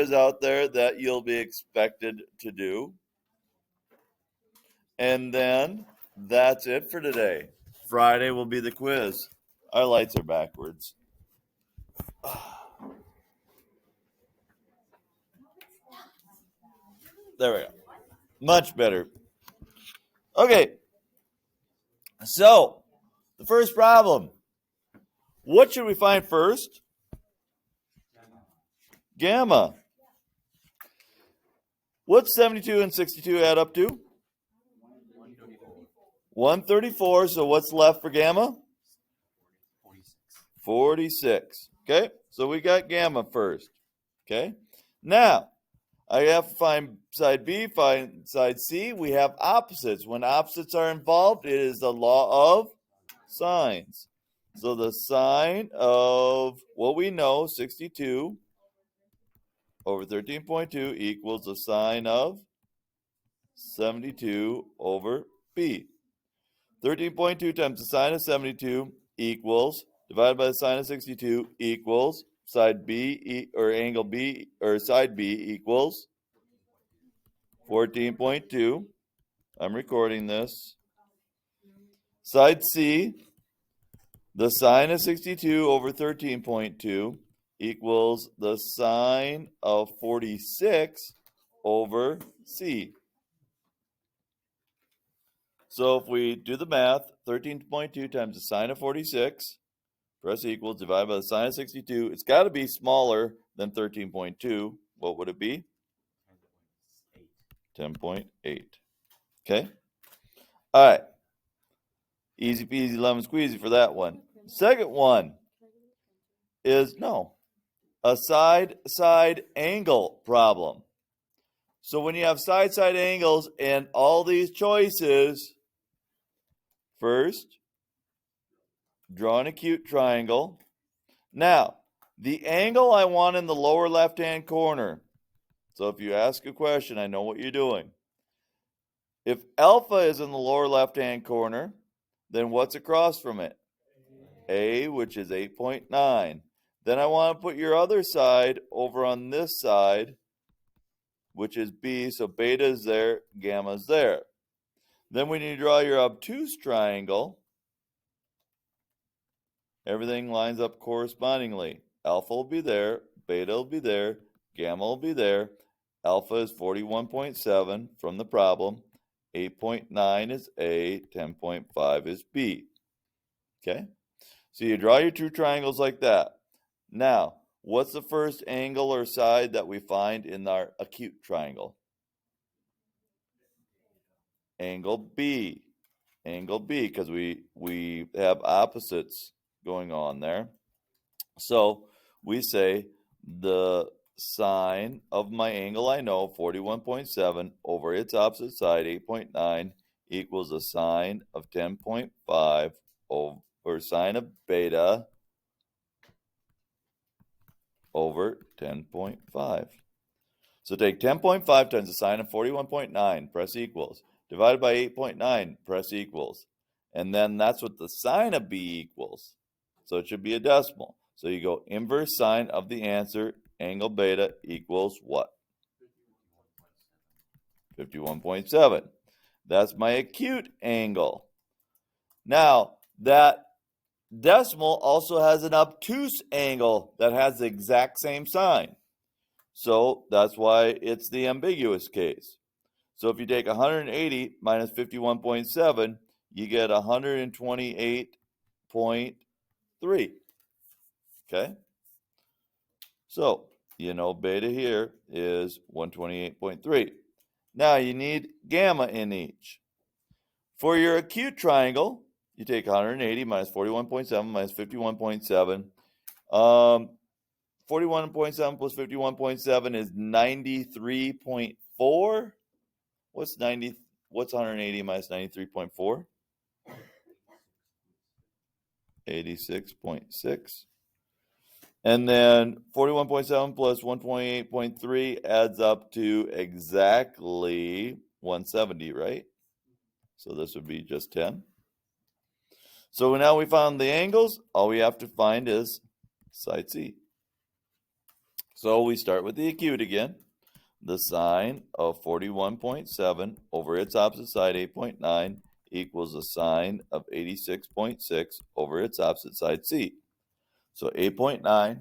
quiz out there that you'll be expected to do. And then that's it for today. Friday will be the quiz. Our lights are backwards. There we go. Much better. Okay. So, the first problem. What should we find first? Gamma. What's 72 and 62 add up to? 134. So what's left for gamma? 46. Okay, so we got gamma first. Okay, now I have to find side B, find side C. We have opposites. When opposites are involved, it is the law of sines. So the sine of what we know, 62 over 13.2 equals the sine of 72 over B. 13.2 times the sine of 72 equals, divided by the sine of 62 equals, side B, or angle B, or side B equals 14.2. I'm recording this. Side C, the sine of 62 over 13.2 equals the sine of 46 over C. So if we do the math, 13.2 times the sine of 46, press equals, divided by the sine of 62. It's got to be smaller than 13.2. What would it be? 10.8. Okay? All right. Easy peasy lemon squeezy for that one. Second one is, a side-side angle problem. So when you have side-side angles and all these choices, first, draw an acute triangle. Now, the angle I want in the lower left-hand corner. So if you ask a question, I know what you're doing. If alpha is in the lower left-hand corner, then what's across from it? A, which is 8.9. Then I want to put your other side over on this side, which is B, so beta is there, gamma is there. Then when you draw your obtuse triangle, everything lines up correspondingly. Alpha will be there, beta will be there, gamma will be there. Alpha is 41.7 from the problem. 8.9 is A, 10.5 is B. Okay? So you draw your two triangles like that. Now, what's the first angle or side that we find in our acute triangle? Angle B. Angle B, because we have opposites going on there. So we say the sine of my angle I know, 41.7, over its opposite side, 8.9, equals the sine of 10.5 over sine of beta over 10.5. So take 10.5 times the sine of 41.9, press equals, divided by 8.9, press equals. And then that's what the sine of B equals. So it should be a decimal. So you go inverse sine of the answer, angle beta equals what? 51.7. That's my acute angle. Now, that decimal also has an obtuse angle that has the exact same sign. So that's why it's the ambiguous case. So if you take 180 minus 51.7, you get 128.3. Okay? So, beta here is 128.3. Now you need gamma in each. For your acute triangle, you take 180 minus 41.7 minus 51.7. 41.7 plus 51.7 is 93.4. What's 180 minus 93.4? 86.6. And then 41.7 plus 128.3 adds up to exactly 170, right? So this would be just 10. So now we found the angles. All we have to find is side C. So we start with the acute again. The sine of 41.7 over its opposite side, 8.9, equals the sine of 86.6 over its opposite side, c. So 8.9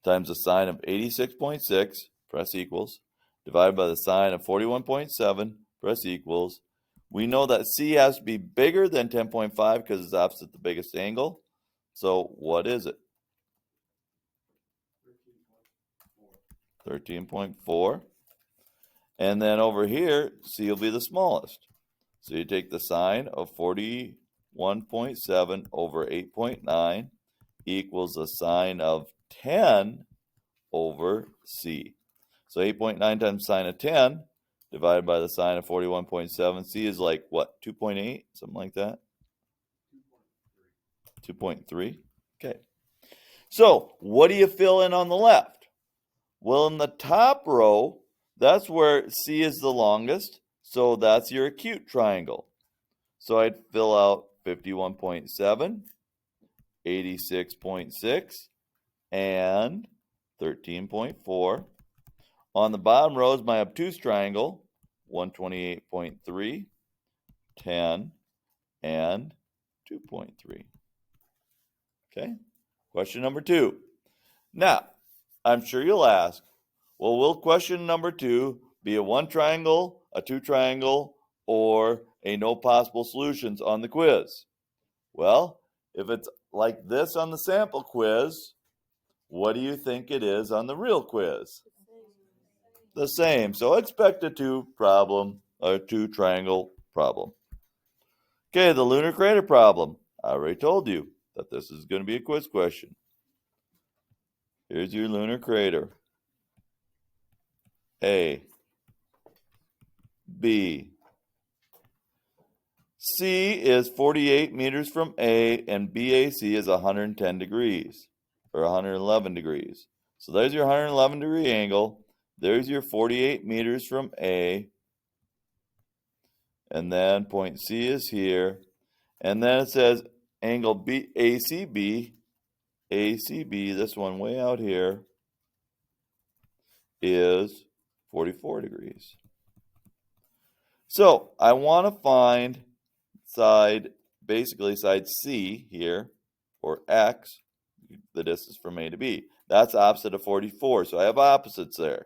times the sine of 86.6, press equals, divided by the sine of 41.7, press equals. We know that c has to be bigger than 10.5 because it's opposite the biggest angle. So what is it? 13.4. And then over here, c will be the smallest. So you take the sine of 41.7 over 8.9 equals the sine of 10 over c. So 8.9 times sine of 10 divided by the sine of 41.7. C is like what, 2.8? Something like that? 2.3. Okay. So what do you fill in on the left? Well, in the top row, that's where C is the longest. So that's your acute triangle. So I'd fill out 51.7, 86.6, and 13.4. On the bottom row is my obtuse triangle, 128.3, 10, and 2.3. Okay, question number 2. Now, I'm sure you'll ask, well, will question number 2 be a 1 triangle, a 2 triangle, or a no possible solutions on the quiz? Well, if it's like this on the sample quiz, what do you think it is on the real quiz? The same. So expect a 2 problem, or 2 triangle problem. Okay, the lunar crater problem. I already told you that this is going to be a quiz question. Here's your lunar crater. A, B. C is 48 meters from A, and BAC is 110 degrees, or 111 degrees. So there's your 111 degree angle. There's your 48 meters from A. And then point C is here. And then it says angle B, ACB, this one way out here, is 44 degrees. So I want to find basically side C here, or X, the distance from A to B. That's opposite of 44, so I have opposites there.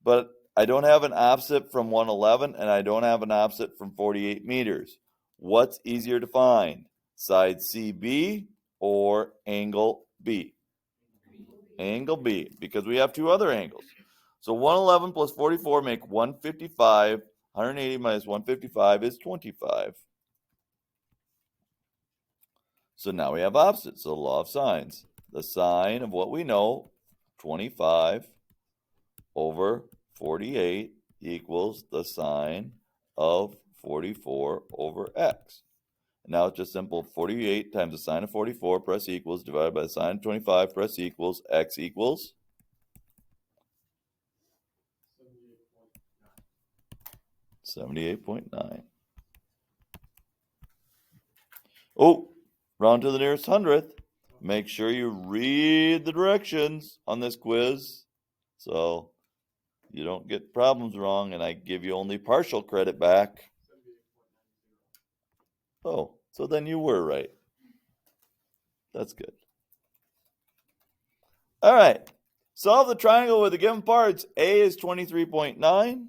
But I don't have an opposite from 111, and I don't have an opposite from 48 meters. What's easier to find? Side CB or angle B? Angle B, because we have 2 other angles. So 111 plus 44 make 155. 180 minus 155 is 25. So now we have opposites, so the law of sines. The sine of what we know, 25 over 48 equals the sine of 44 over x. Now it's just simple. 48 times the sine of 44, press equals, divided by the sine of 25, press equals, x equals 78.9. Oh, round to the nearest hundredth. Make sure you read the directions on this quiz so you don't get problems wrong and I give you only partial credit back. Oh, so then you were right. That's good. All right. Solve the triangle with the given parts. A is 23.9.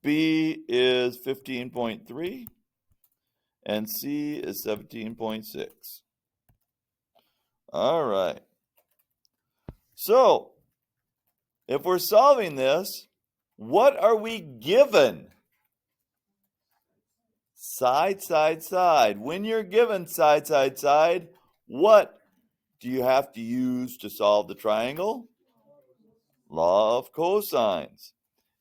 B is 15.3. And C is 17.6. All right. So, if we're solving this, what are we given? Side, side, side. When you're given side, side, side, what do you have to use to solve the triangle? Law of cosines.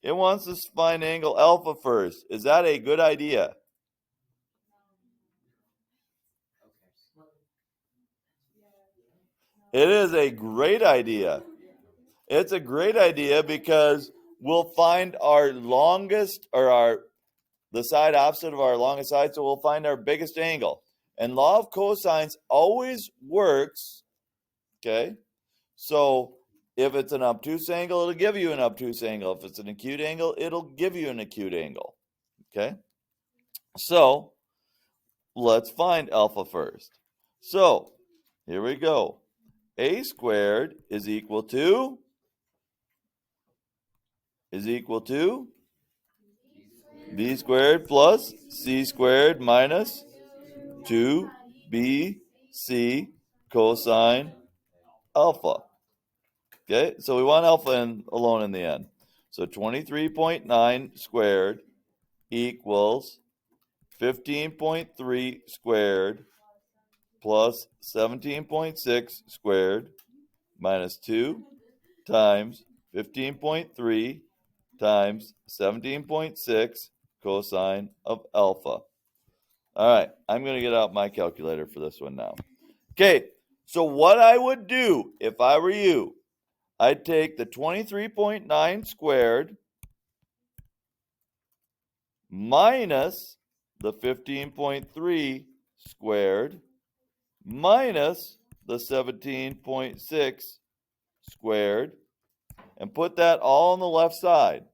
It wants us to find angle alpha first. Is that a good idea? It is a great idea. It's a great idea because we'll find our longest, or the side opposite of our longest side, so we'll find our biggest angle. And law of cosines always works, okay, So if it's an obtuse angle, it'll give you an obtuse angle. If it's an acute angle, it'll give you an acute angle. Okay? So let's find alpha first. So here we go. A squared is equal to b squared plus c squared minus 2bc cosine alpha. Okay, so we want alpha alone in the end. So 23.9 squared equals 15.3 squared plus 17.6 squared minus 2 times 15.3 times 17.6 cosine of alpha. All right, I'm going to get out my calculator for this one now. Okay, so what I would do if I were you, I'd take the 23.9 squared minus the 15.3 squared minus the 17.6 squared and put that all on the left side.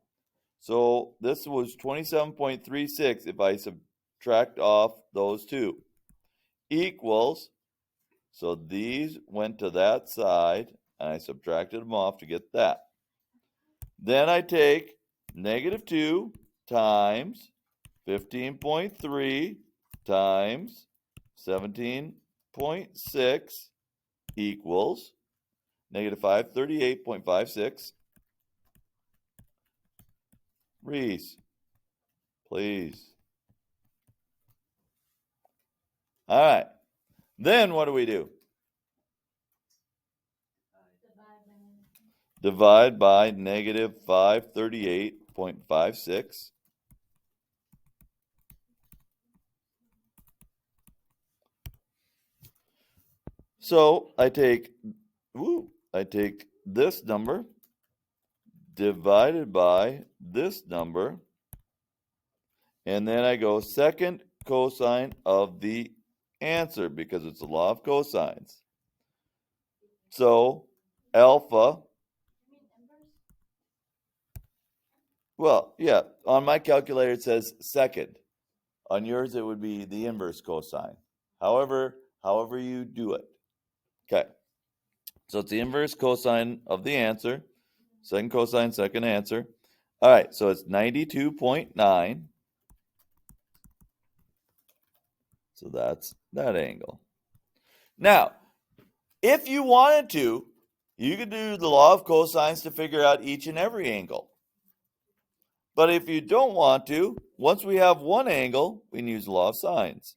So this was 27.36 if I subtract off those two. Equals, so these went to that side, and I subtracted them off to get that. Then I take negative 2 times 15.3 times 17.6 equals negative 538.56. Reese, please. All right. Then what do? Divide by negative 538.56. So I take this number divided by this number, and then I go second cosine of the answer because it's the law of cosines. So alpha, well, yeah, on my calculator it says second. On yours it would be the inverse cosine. However you do it. Okay. So it's the inverse cosine of the answer. Second cosine, second answer. All right, so it's 92.9. So that's that angle. Now, if you wanted to, you could do the law of cosines to figure out each and every angle. But if you don't want to, once we have one angle, we can use the law of sines.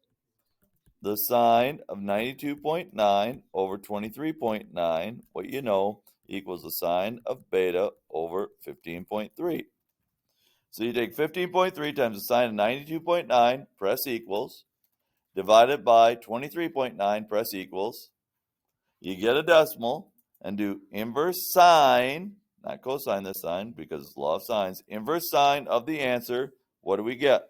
The sine of 92.9 over 23.9, what you know, equals the sine of beta over 15.3. So you take 15.3 times the sine of 92.9, press equals, divided by 23.9, press equals. You get a decimal and do inverse sine, not cosine this sine because it's law of sines, inverse sine of the answer. What do we get?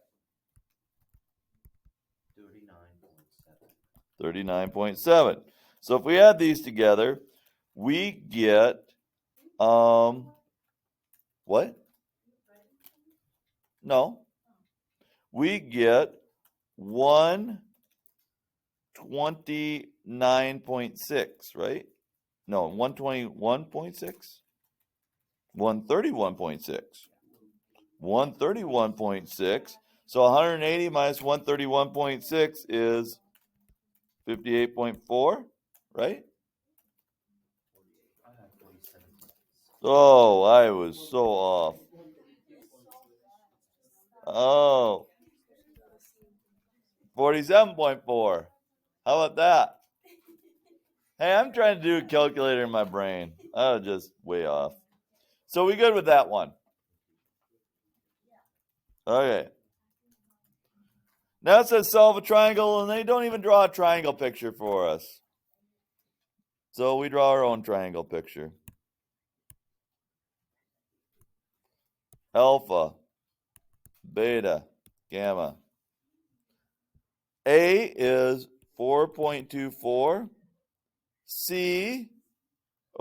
39.7. So if we add these together, we get what? No. We get 129.6, right? No, 121.6? 131.6. 131.6. So 180 minus 131.6 is 58.4, right? Oh, I was so off. Oh, 47.4. How about that? Hey, I'm trying to do a calculator in my brain. I was just way off. So we good with that one? Okay. Now it says solve a triangle, and they don't even draw a triangle picture for us. So we draw our own triangle picture. Alpha, beta, gamma. A is 4.24. C,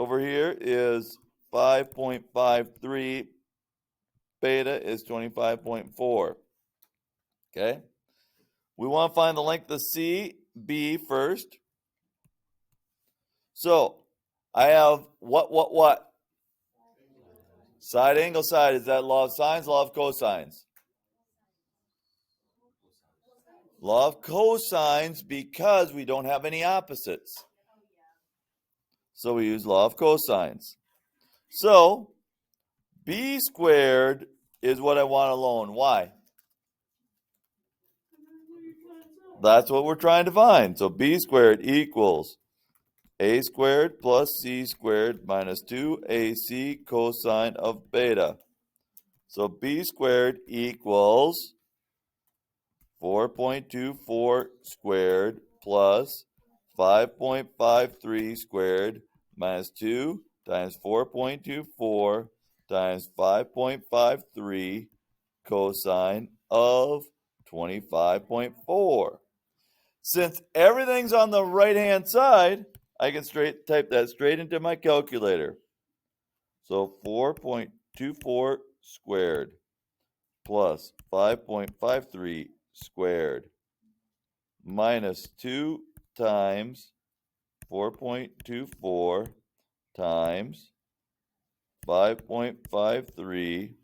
over here is 5.53. Beta is 25.4. Okay? We want to find the length of CB first. So, I have what? Side angle side. Is that law of sines, law of cosines? Law of cosines because we don't have any opposites. So we use law of cosines. So, B squared is what I want alone. Why? That's what we're trying to find. So B squared equals A squared plus C squared minus 2AC cosine of beta. So B squared equals 4.24 squared plus 5.53 squared minus 2 times 4.24 times 5.53 cosine of 25.4. Since everything's on the right-hand side, I can type that straight into my calculator. So 4.24 squared plus 5.53 squared minus 2 times 4.24 times 5.53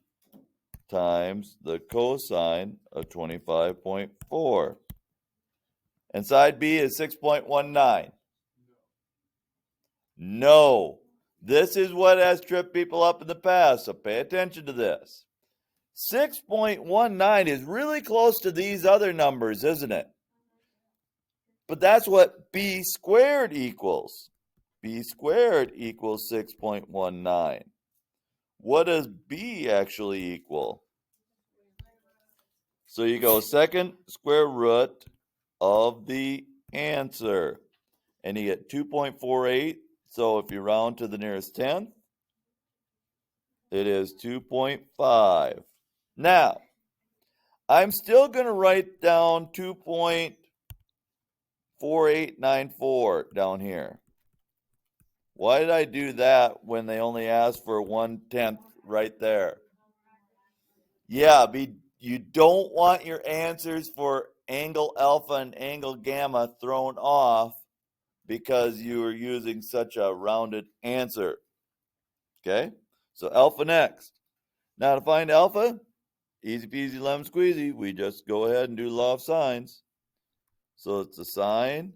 times the cosine of 25.4. And side B is 6.19. No. This is what has tripped people up in the past, so pay attention to this. 6.19 is really close to these other numbers, isn't it? But that's what B squared equals. B squared equals 6.19. What does B actually equal? So you go second square root of the answer. And you get 2.48. So if you round to the nearest tenth, it is 2.5. Now, I'm still going to write down 2.4894 down here. Why did I do that when they only asked for 1/10 right there? Yeah, you don't want your answers for angle alpha and angle gamma thrown off because you are using such a rounded answer. Okay? So alpha next. Now to find alpha, easy peasy lemon squeezy, we just go ahead and do law of sines. So it's the sine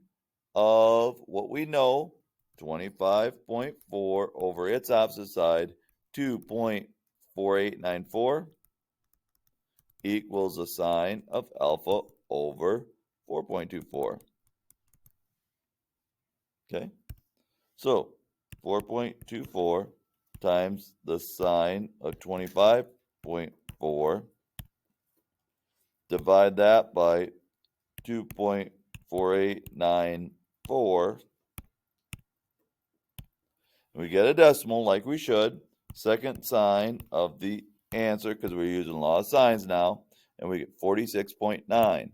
of what we know, 25.4 over its opposite side, 2.4894 equals the sine of alpha over 4.24. Okay? So 4.24 times the sine of 25.4, divide that by 2.4894. We get a decimal like we should. Second sine of the answer because we're using law of sines now, and we get 46.9.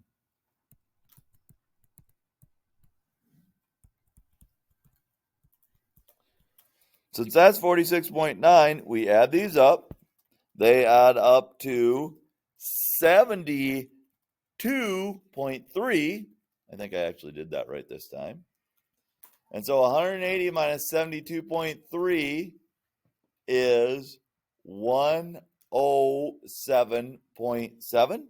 Since that's 46.9, we add these up. They add up to 72.3. I think I actually did that right this time. And so 180 minus 72.3 is 107.7.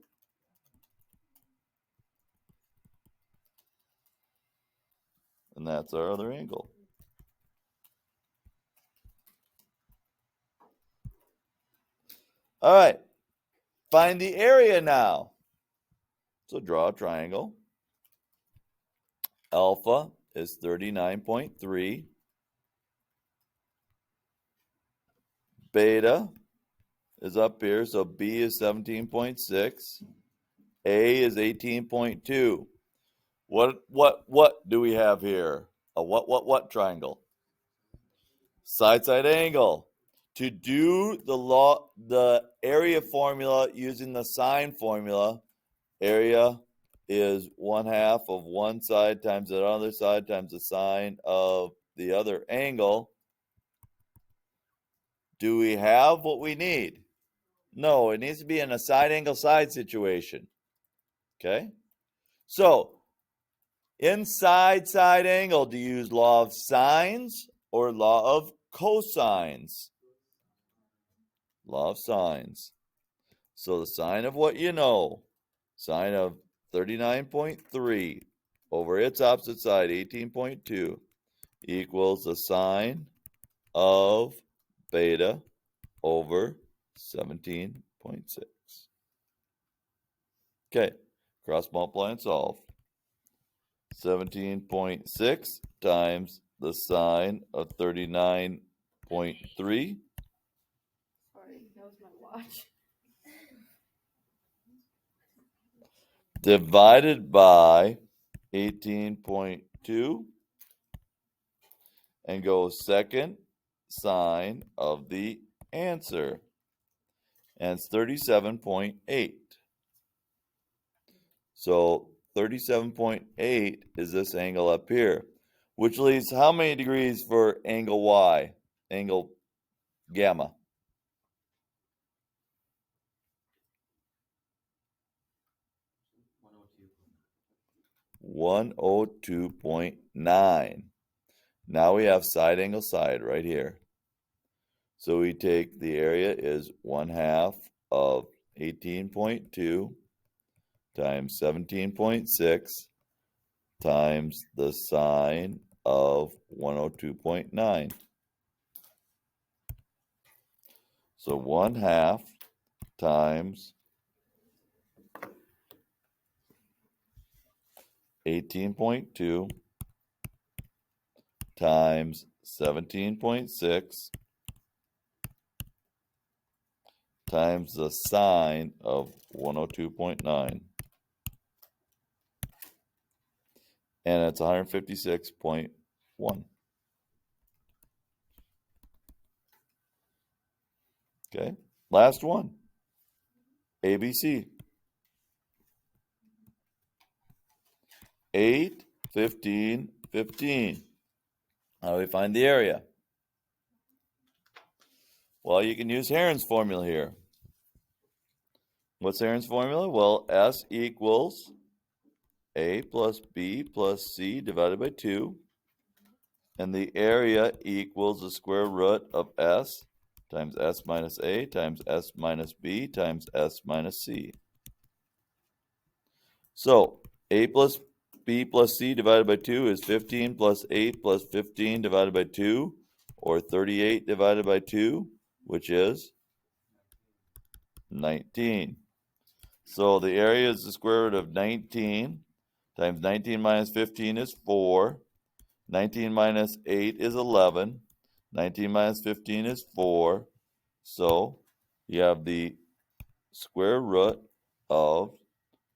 And that's our other angle. All right. Find the area now. So draw a triangle. Alpha is 39.3. Beta is up here, so B is 17.6. A is 18.2. What do we have here? A what triangle? Side angle. To do the area formula using the sine formula, area is 1/2 of one side times the other side times the sine of the other angle. Do we have what we need? No, it needs to be in a side angle side situation. Okay? So, inside side angle, do you use law of sines or law of cosines? Law of sines. So the sine of what you know, sine of 39.3 over its opposite side, 18.2, equals the sine of beta over 17.6. Okay, cross multiply and solve. 17.6 times the sine of 39.3. Sorry, that was my watch. Divided by 18.2 and go second sine of the answer. And it's 37.8. So 37.8 is this angle up here, which leaves how many degrees for angle Y, angle gamma? 102.9. Now we have side angle side right here. So we take the area is 1/2 of 18.2 times 17.6 times the sine of 102.9. So 1/2 times 18.2 times 17.6 times the sine of 102.9. And it's 156.1. Okay, last one. ABC. 8, 15, 15. How do we find the area? Well, you can use Heron's formula here. What's Heron's formula? Well, S equals A plus B plus C divided by 2. And the area equals the square root of S times S minus A times S minus B times S minus C. So, A plus B plus C divided by 2 is 15 plus 8 plus 15 divided by 2, or 38 divided by 2, which is 19. So the area is the square root of 19 times 19 minus 15 is 4. 19 minus 8 is 11. 19 minus 15 is 4. So you have the square root of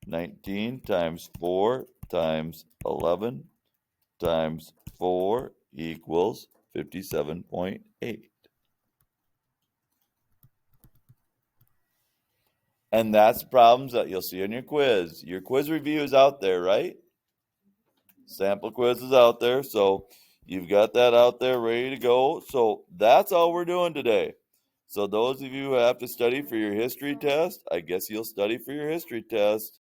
19 times 4 times 11 times 4 equals 57.8. And that's problems that you'll see in your quiz. Your quiz review is out there, right? Sample quiz is out there, so you've got that out there ready to go. So that's all we're doing today. So those of you who have to study for your history test, I guess you'll study for your history test.